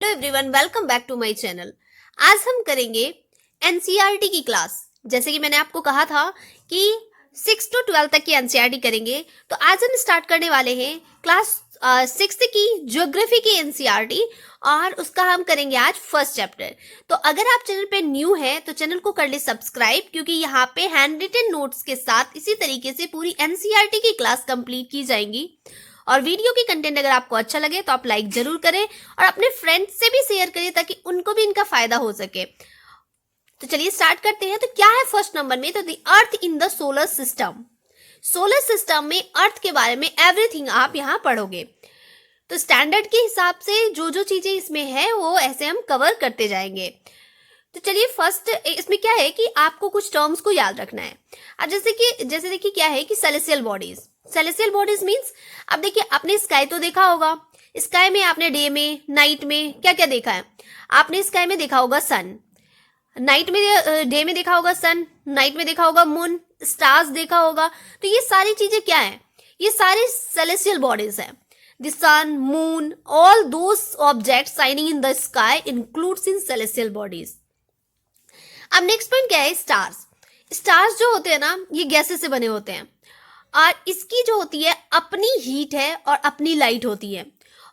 Hello everyone, welcome back to my channel. आज हम करेंगे एनसीईआरटी की क्लास। जैसे कि मैंने आपको कहा था कि 6 to 12 तक की एनसीईआरटी करेंगे, तो आज हम स्टार्ट करने वाले हैं क्लास 6 की ज्योग्राफी की एनसीईआरटी और उसका हम करेंगे आज फर्स्ट चैप्टर। तो अगर आप चैनल पे न्यू हैं तो चैनल को कर ले सब्सक्राइब, क्योंकि यहाँ पे हैंड रिटन नोट्स के साथ इसी तरीके से पूरी एनसीईआरटी की क्लास कंप्लीट की जाएंगी। और वीडियो की कंटेंट अगर आपको अच्छा लगे तो आप लाइक जरूर करें और अपने फ्रेंड्स से भी शेयर करिए ताकि उनको भी इनका फायदा हो सके। तो चलिए स्टार्ट करते हैं। तो क्या है फर्स्ट नंबर में? तो the earth in the solar system. Solar system में अर्थ के बारे में एवरीथिंग आप यहाँ पढ़ोगे। तो स्टैंडर्ड के हिसाब से जो जो चीजें इसमें है वो ऐसे हम कवर करते जाएंगे। तो चलिए फर्स्ट इसमें क्या है कि आपको कुछ टर्म्स को याद रखना है। अब जैसे देखिए क्या है कि celestial bodies. Celestial bodies means, अब देखिए आपने स्काई तो देखा होगा। स्काई में आपने डे में, नाइट में क्या क्या देखा है? आपने स्काई में देखा होगा सन, नाइट में डे में देखा होगा सन, नाइट में देखा होगा मून, स्टार्स देखा होगा। तो ये सारी चीजें क्या है? ये सारी सेलेस्टियल बॉडीज है। The sun, moon, all those objects shining in the sky includes in celestial bodies. अब नेक्स्ट पॉइंट क्या है? स्टार्स। स्टार्स जो होते हैं ना, ये गैसेस से बने होते हैं और इसकी जो होती है अपनी हीट है और अपनी लाइट होती है,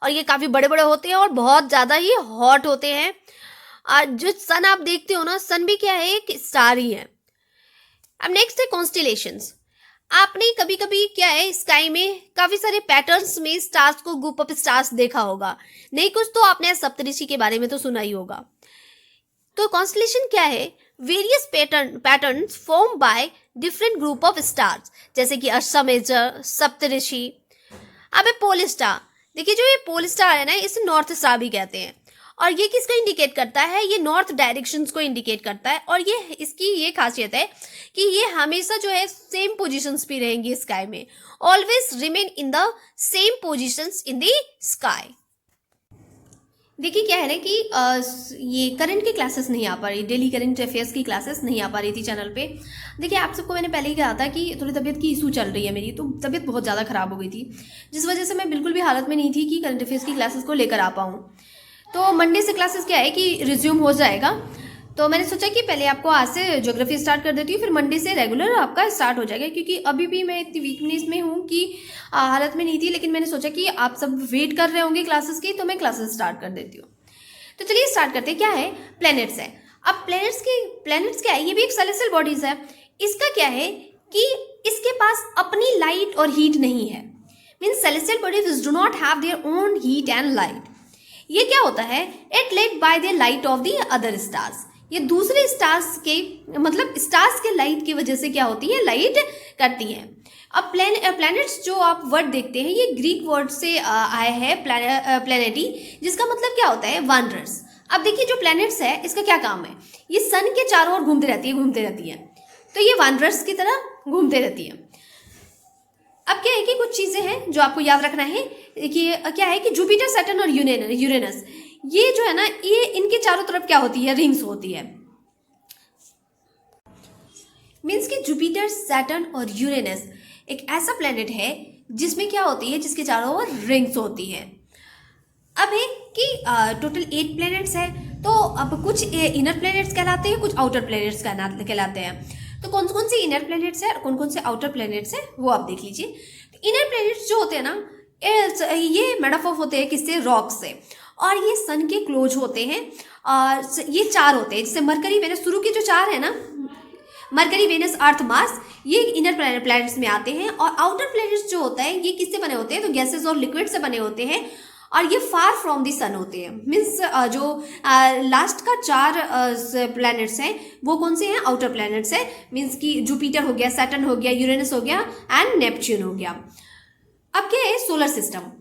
और ये काफी बड़े बड़े होते हैं और बहुत ज्यादा ये हॉट होते हैं। और जो सन आप देखते हो ना, सन भी क्या है? एक स्टार ही है। अब नेक्स्ट है कॉन्स्टिलेशंस। आपने कभी कभी क्या है स्काई में काफी सारे पैटर्न्स में स्टार्स को, ग्रुप ऑफ स्टार्स देखा होगा। नहीं कुछ तो आपने सप्तऋषि के बारे में तो सुना ही होगा। तो कॉन्स्टलेशन क्या है? Various patterns form by different group of stars, जैसे कि अर्सा मेजर, सप्तऋषि। अब है पोल स्टार। देखिए जो ये पोल स्टार है ना, इसे नॉर्थ स्टार भी कहते हैं और ये किसको इंडिकेट करता है? ये नॉर्थ डायरेक्शंस को इंडिकेट करता है। और ये इसकी ये खासियत है कि ये हमेशा जो है सेम पोजीशंस पे रहेंगी स्काई में, always remain in the same positions in the sky. देखिए क्या है ना कि ये करंट की क्लासेस नहीं आ पा रही, डेली करंट अफेयर्स की क्लासेस नहीं आ पा रही थी चैनल पे। देखिए आप सबको मैंने पहले ही कहा था कि थोड़ी तबीयत की इशू चल रही है मेरी, तो तबीयत बहुत ज़्यादा ख़राब हो गई थी, जिस वजह से मैं बिल्कुल भी हालत में नहीं थी कि करंट अफेयर्स की क्लासेस को लेकर आ पाऊँ। तो मंडे से क्लासेस क्या है कि रिज्यूम हो जाएगा। तो मैंने सोचा कि पहले आपको आज से ज्योग्राफी स्टार्ट कर देती हूँ, फिर मंडे से रेगुलर आपका स्टार्ट हो जाएगा, क्योंकि अभी भी मैं इतनी वीकनेस में हूँ कि हालत में नहीं थी। लेकिन मैंने सोचा कि आप सब वेट कर रहे होंगे क्लासेस की, तो मैं क्लासेस स्टार्ट कर देती हूँ। तो चलिए स्टार्ट करते हैं। क्या है? प्लैनेट्स है। अब प्लैनेट्स क्या है? ये भी एक सेलेस्टियल बॉडीज है। इसका क्या है कि इसके पास अपनी लाइट और हीट नहीं है। Means celestial bodies do not have their own heat and light. ये क्या होता है? It let by the light of the other stars. ये दूसरे स्टार्स के, मतलब स्टार्स के लाइट की वजह से क्या होती है? लाइट करती है। अब प्लैनेट्स जो आप वर्ड देखते हैं, ये ग्रीक वर्ड से आया है, प्लैनेटी, जिसका मतलब क्या होता है? वंडरस। अब देखिए जो प्लैनेट्स है इसका क्या काम है? ये सन के चारों ओर घूमती रहती है, तो ये वंडरस की तरह घूमते रहती है। अब क्या है कि कुछ चीजें हैं जो आपको याद रखना है कि क्या है कि जुपिटर, सैटर्न और यूरेनस, ये जो है ना, ये इनके चारों तरफ क्या होती है? रिंग्स होती है। मीन्स कि जुपिटर, सैटर्न और यूरेनस एक ऐसा प्लेनेट है जिसमें क्या होती है? जिसके चारों ओर रिंग्स होती है। अब है कि टोटल 8 प्लैनेट्स है। तो अब कुछ इनर प्लैनेट्स कहलाते हैं, कुछ आउटर प्लैनेट्स कहलाते हैं। तो कौन कौन से इनर प्लैनेट्स है और कौन कौन से आउटर प्लैनेट्स है वो आप देख लीजिए। तो इनर प्लैनेट्स जो होते हैं ना, ये मेड अप होते हैं किससे? रॉक से, और ये सन के क्लोज होते हैं। और ये 4 होते हैं, जैसे मरकरी, वेनस, शुरू के जो 4 है ना, मरकरी, वेनस, अर्थ, मार्स, ये इनर प्लैनेट्स में आते हैं। और आउटर प्लैनेट्स जो होता है ये किससे बने होते हैं? तो गैसेस और लिक्विड से बने होते हैं और ये फार फ्रॉम द सन होते हैं। मीन्स जो लास्ट का 4 प्लैनेट्स हैं वो कौन से हैं? आउटर प्लैनेट्स हैं। मीन्स कि जुपिटर हो गया, सैटर्न हो गया, यूरेनस हो गया एंड नेपच्यून हो गया। अब क्या है? Solar system.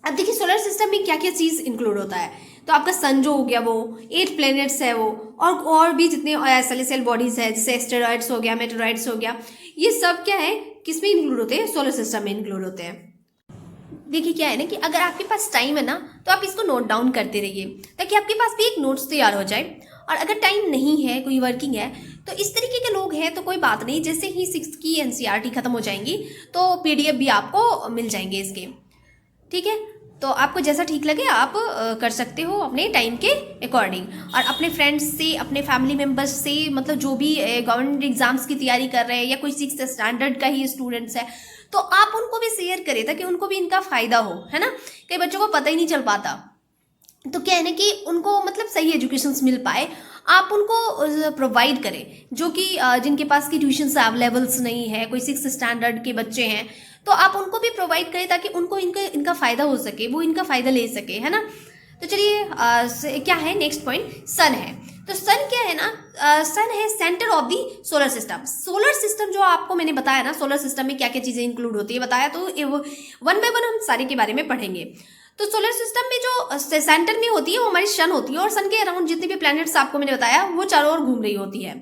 अब देखिए सोलर सिस्टम में क्या क्या चीज इंक्लूड होता है। तो आपका सन जो हो गया वो 8 प्लैनेट्स है वो, और भी जितने सेलेस्टियल बॉडीज है, जैसे एस्टेरॉइड्स हो गया, मेटेरॉइड्स हो गया, ये सब क्या है? किस में इंक्लूड होते हैं? सोलर सिस्टम में इंक्लूड होते हैं। देखिए क्या है ना कि अगर आपके पास टाइम है ना, तो आप इसको नोट डाउन करते रहिए ताकि आपके पास भी एक नोट्स तैयार हो जाए। और अगर टाइम नहीं है, कोई वर्किंग है, तो इस तरीके के लोग हैं तो कोई बात नहीं, जैसे ही 6 की एनसीईआरटी खत्म हो जाएंगी तो पीडीएफ भी आपको मिल जाएंगे इसके, ठीक है। तो आपको जैसा ठीक लगे आप कर सकते हो अपने टाइम के अकॉर्डिंग। और अपने फ्रेंड्स से, अपने फैमिली मेम्बर्स से, मतलब जो भी गवर्नमेंट एग्जाम्स की तैयारी कर रहे हैं या कोई 6th स्टैंडर्ड का ही स्टूडेंट्स है, तो आप उनको भी शेयर करें ताकि उनको भी इनका फ़ायदा हो, है ना। कई बच्चों को पता ही नहीं चल पाता, तो क्या है ना कि उनको मतलब सही एजुकेशन मिल पाए, आप उनको प्रोवाइड करें, जो कि जिनके पास की ट्यूशन अवेलेबल्स नहीं है, कोई 6th स्टैंडर्ड के बच्चे हैं, तो आप उनको भी प्रोवाइड करें ताकि उनको इनका फ़ायदा हो सके, वो इनका फ़ायदा ले सके, है ना। तो चलिए क्या है नेक्स्ट पॉइंट, सन है। तो सन क्या है ना, सन है centre of the solar system. Solar system जो आपको मैंने बताया ना, सोलर सिस्टम में क्या क्या चीज़ें इंक्लूड होती है बताया, तो वन बाय वन हम सारे के बारे में पढ़ेंगे। तो सोलर सिस्टम में जो सेंटर में होती है वो हमारी सन होती है, और सन के अराउंड जितने भी प्लैनेट्स आपको मैंने बताया वो चारों ओर घूम रही होती है।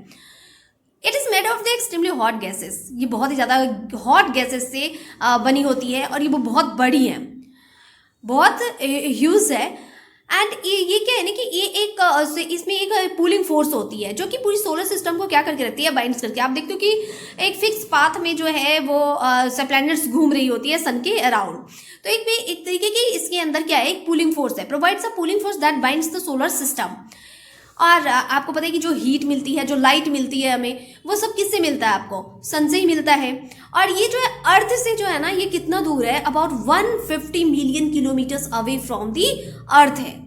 It is made of the extremely hot gases. ये बहुत ही ज़्यादा हॉट गैसेस से बनी होती है, और ये वो बहुत बड़ी है, बहुत ह्यूज है। एंड ये क्या है ना कि ये एक इसमें एक पूलिंग फोर्स होती है जो कि पूरी सोलर सिस्टम को क्या करके रखती है, बाइंड्स करके। आप देखते हो कि एक फिक्स पाथ में जो है वो प्लैनेट्स घूम रही होती है सन के अराउंड। तो एक तरीके की इसके अंदर क्या है, एक पूलिंग फोर्स है, provides a pooling force that binds the solar system. और आपको पता है कि जो हीट मिलती है, जो लाइट मिलती है हमें, वो सब किससे मिलता है, आपको सन से ही मिलता है। और ये जो है अर्थ से जो है ना, ये कितना दूर है, about 150 million kilometres away from the earth है।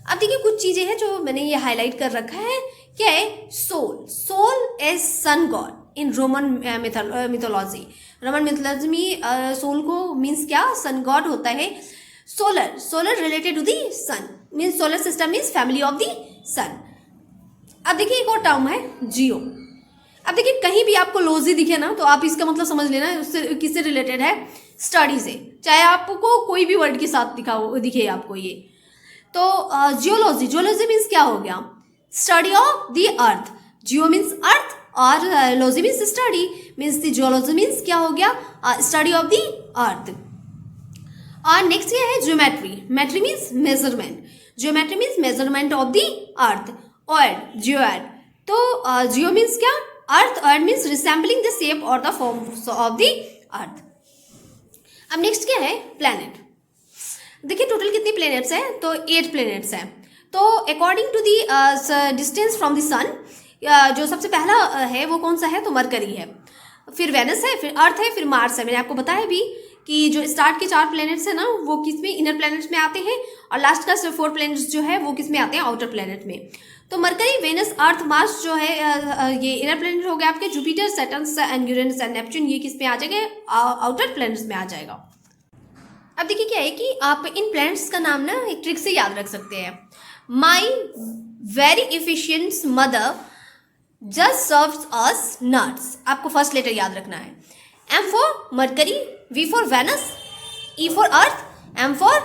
अब देखिए कुछ चीजें हैं जो मैंने ये हाईलाइट कर रखा है। क्या है, sol. Sol is sun god in Roman mythology. Roman mythology में सोल को मीन्स क्या, सन गॉड होता है। Solar related to the sun, means solar system means family of the sun. अब देखिए एक और टर्म है जियो। अब देखिए कहीं भी आपको लोजी दिखे ना, तो आप इसका मतलब समझ लेना उससे किससे रिलेटेड है, स्टडी से। चाहे आपको कोई भी वर्ड के साथ दिखे आपको ये। तो जियोलॉजी, जियोलॉजी मीन्स क्या हो गया, study of the earth. Geo means earth और logy means study, means the geology means क्या हो गया, स्टडी ऑफ द अर्थ। और नेक्स्ट ये है geometry. Metry means measurement, geometry means measurement of the earth. Oid, geoid. तो जियो मीन्स क्या, earth, oid means resembling the shape और the form of the earth. अब नेक्स्ट क्या है, प्लैनेट। देखिए टोटल कितनी प्लैनेट्स हैं, तो 8 प्लैनेट्स हैं। तो according to the distance from the sun, जो सबसे पहला है वो कौन सा है, तो मरकरी है, फिर वेनस है, फिर अर्थ है, फिर मार्स है। मैंने आपको बताया भी कि जो स्टार्ट के 4 प्लैनेट्स हैं ना, वो किस में, इनर प्लैनेट्स में आते हैं, और लास्ट का 4 प्लैनेट्स जो है वो किस में आते हैं, आउटर प्लैनेट में। तो मरकरी, वेनस, अर्थ, मार्स जो है ये इनर प्लैनेट हो गए आपके। Jupiter, Saturn and Uranus and Neptune ये किस में आ जाएंगे, आउटर प्लैनेट्स में आ जाएगा। अब देखिए क्या है कि आप इन प्लैनेट्स का नाम ना एक ट्रिक से याद रख सकते हैं। My very efficient mother just serves us nuts. आपको फर्स्ट लेटर याद रखना है। M for Mercury, V for Venus, E for Earth, M for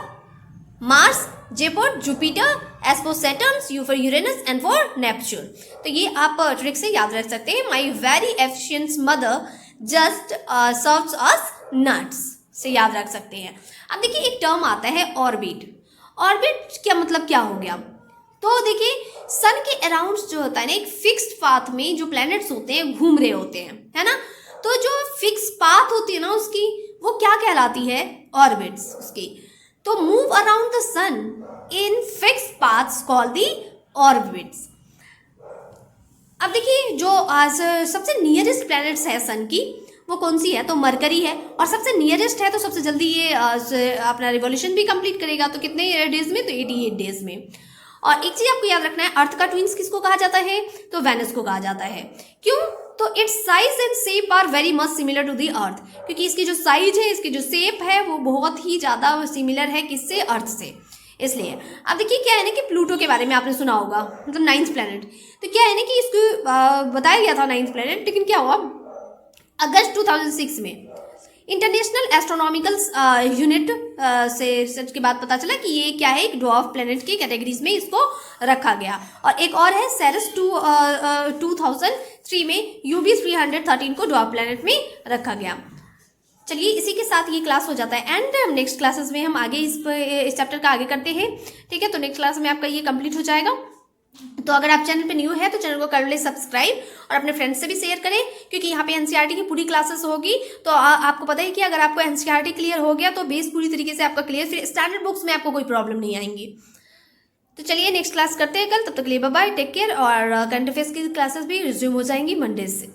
Mars, J for Jupiter, S for Saturn, U for Uranus N for Neptune. तो ये आप trick से याद रख सकते हैं। My very efficient mother just serves us nuts से याद रख सकते हैं। अब देखिए एक टर्म आता है ऑर्बिट। ऑर्बिट क्या मतलब क्या हो गया, तो देखिए सन के अराउंड जो होता है ना, एक फिक्स्ड पाथ में जो प्लैनेट्स होते हैं घूम रहे होते हैं, है ना। तो जो फिक्स पाथ होती है ना उसकी, वो क्या कहलाती है, ऑर्बिट्स उसकी। तो move around the sun in fixed paths called the orbits. अब देखिए जो सबसे नियरेस्ट प्लैनेट्स है सन की, वो कौन सी है, तो मरकरी है, और सबसे नियरेस्ट है, तो सबसे जल्दी ये अपना रिवॉल्यूशन भी कंप्लीट करेगा। तो कितने डेज में, तो 88 डेज में। और एक चीज आपको याद रखना है, अर्थ का ट्विंस किसको कहा जाता है, तो वेनस को कहा जाता है। क्यों, तो it's size and shape are very much similar to the earth, क्योंकि इसकी जो साइज है, इसकी जो शेप है, वो बहुत ही ज्यादा सिमिलर है किससे, अर्थ से, इसलिए। अब देखिए क्या है ना कि प्लूटो के बारे में आपने सुना होगा, मतलब 9th प्लैनेट। तो क्या है ना कि इसको बताया गया था 9th प्लैनेट, लेकिन क्या हुआ, अगस्त 2006 में इंटरनेशनल एस्ट्रोनॉमिकल यूनिट से रिसर्च के बाद पता चला कि ये क्या है, एक ड्वार्फ प्लैनेट की कैटेगरीज में इसको रखा गया। और एक और है सेरेस 2003 में UV 313 को ड्वार्फ प्लैनेट में रखा गया। चलिए इसी के साथ ये क्लास हो जाता है एंड नेक्स्ट क्लासेस में हम आगे इस चैप्टर का आगे करते हैं, ठीक है। तो नेक्स्ट क्लास में आपका ये कंप्लीट हो जाएगा। तो अगर आप चैनल पे न्यू है तो चैनल को कर ले सब्सक्राइब और अपने फ्रेंड्स से भी शेयर करें, क्योंकि यहाँ पे एनसीईआरटी की पूरी क्लासेस होगी। तो आपको पता है कि अगर आपको एनसीईआरटी क्लियर हो गया तो बेस पूरी तरीके से आपका क्लियर, फिर स्टैंडर्ड बुक्स में आपको कोई प्रॉब्लम नहीं आएंगी। तो चलिए नेक्स्ट क्लास करते हैं कल, तब तक के लिए बाय बाय, टेक केयर। और करंट अफेयर्स की क्लासेस भी रिज्यूम हो जाएंगी मंडे से।